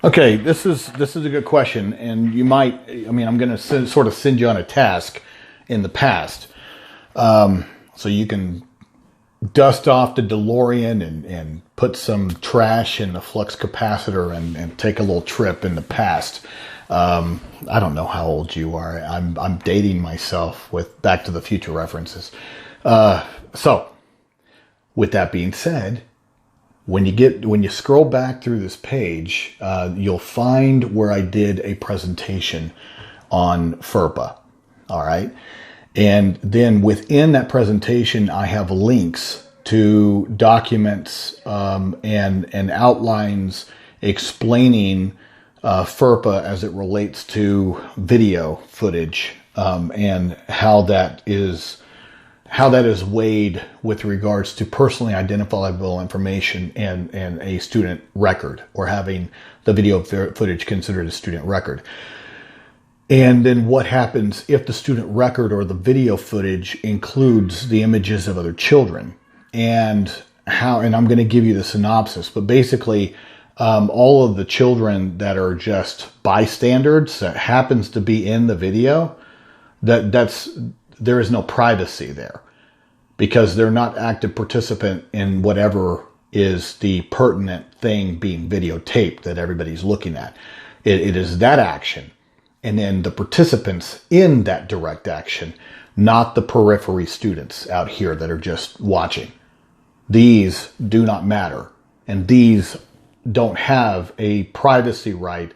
Okay, this is a good question, and you might. I mean, I'm going to sort of send you on a task in the past, so you can dust off the DeLorean and put some trash in the flux capacitor and take a little trip in the past. I don't know how old you are. I'm dating myself with Back to the Future references. So, with that being said. When you scroll back through this page, you'll find where I did a presentation on FERPA. All right. And then within that presentation, I have links to documents and outlines explaining FERPA as it relates to video footage and how that is weighed with regards to personally identifiable information and a student record, or having the video footage considered a student record. And then what happens if the student record or the video footage includes the images of other children, and I'm going to give you the synopsis, but basically all of the children that are just bystanders that happens to be in the video, there is no privacy there, because they're not active participant in whatever is the pertinent thing being videotaped that everybody's looking at. It is that action, and then the participants in that direct action, not the periphery students out here that are just watching. These do not matter, and these don't have a privacy right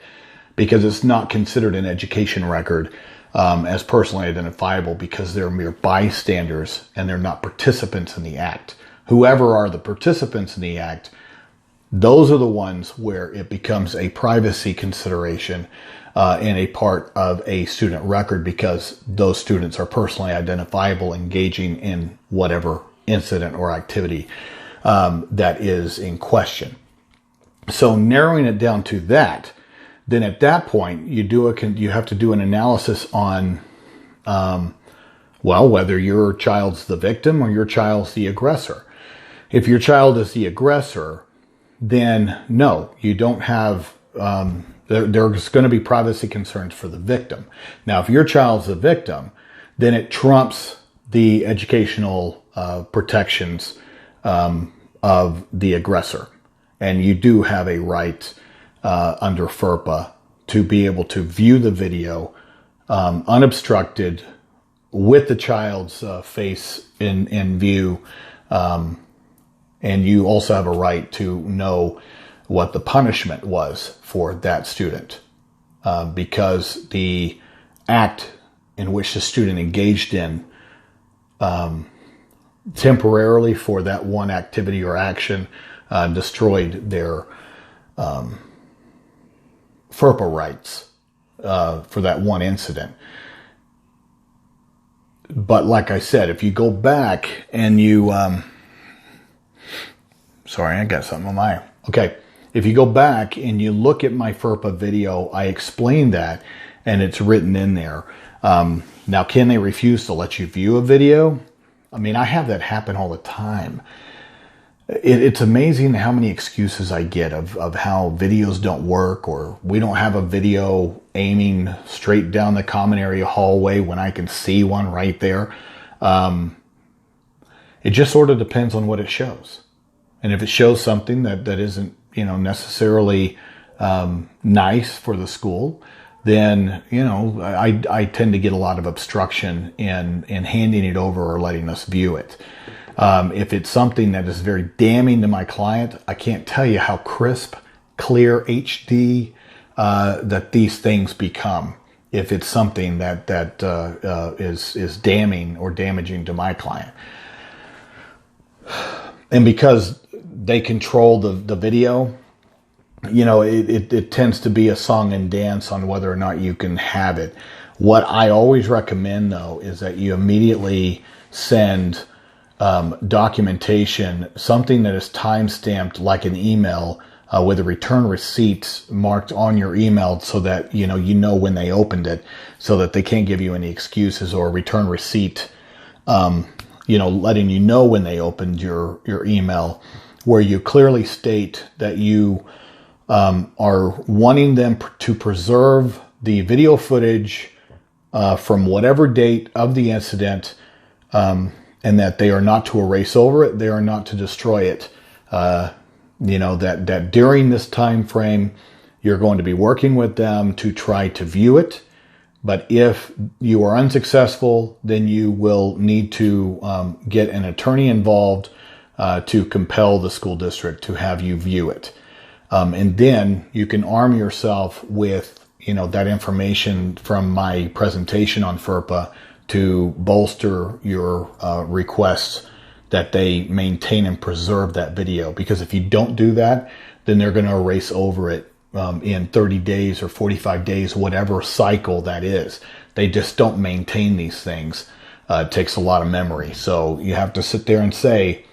because it's not considered an education record as personally identifiable, because they're mere bystanders and they're not participants in the act. Whoever are the participants in the act, those are the ones where it becomes a privacy consideration and a part of a student record, because those students are personally identifiable, engaging in whatever incident or activity that is in question. So narrowing it down to that, then at that point you have to do an analysis on, whether your child's the victim or your child's the aggressor. If your child is the aggressor, then no, you don't have, there's going to be privacy concerns for the victim. Now, if your child's the victim, then it trumps the educational protections of the aggressor. And you do have a right under FERPA to be able to view the video unobstructed, with the child's face in view. And you also have a right to know what the punishment was for that student, because the act in which the student engaged in temporarily for that one activity or action destroyed their FERPA rights for that one incident. But like I said, if you go back and you... sorry, I got something on my... Okay, if you go back and you look at my FERPA video, I explain that, and it's written in there. Now, can they refuse to let you view a video? I mean, I have that happen all the time. It's amazing how many excuses I get of how videos don't work, or we don't have a video aiming straight down the common area hallway when I can see one right there. It just sort of depends on what it shows. And if it shows something that isn't, necessarily nice for the school, then, I tend to get a lot of obstruction in handing it over or letting us view it. If it's something that is very damning to my client, I can't tell you how crisp, clear, HD that these things become. If it's something that is damning or damaging to my client, and because they control the video, it tends to be a song and dance on whether or not you can have it. What I always recommend, though, is that you immediately send documentation, something that is time-stamped like an email with a return receipt marked on your email, so that you know when they opened it, so that they can't give you any excuses, or a return receipt letting you know when they opened your email, where you clearly state that you are wanting them to preserve the video footage from whatever date of the incident, and that they are not to erase over it, they are not to destroy it. That during this time frame, you're going to be working with them to try to view it. But if you are unsuccessful, then you will need to get an attorney involved to compel the school district to have you view it. And then you can arm yourself with, that information from my presentation on FERPA to bolster your requests that they maintain and preserve that video. Because if you don't do that, then they're going to erase over it in 30 days or 45 days, whatever cycle that is. They just don't maintain these things. It takes a lot of memory. So you have to sit there and say,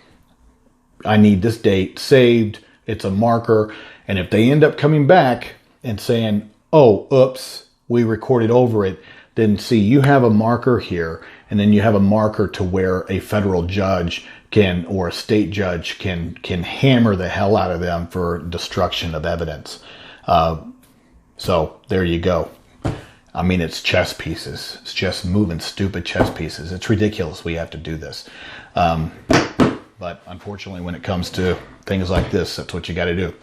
I need this date saved. It's a marker. And if they end up coming back and saying, oh, oops, we recorded over it, then see, you have a marker here. And then you have a marker to where a federal judge can, or a state judge can hammer the hell out of them for destruction of evidence. So there you go. I mean, it's chess pieces. It's just moving stupid chess pieces. It's ridiculous we have to do this. But unfortunately, when it comes to things like this, that's what you got to do.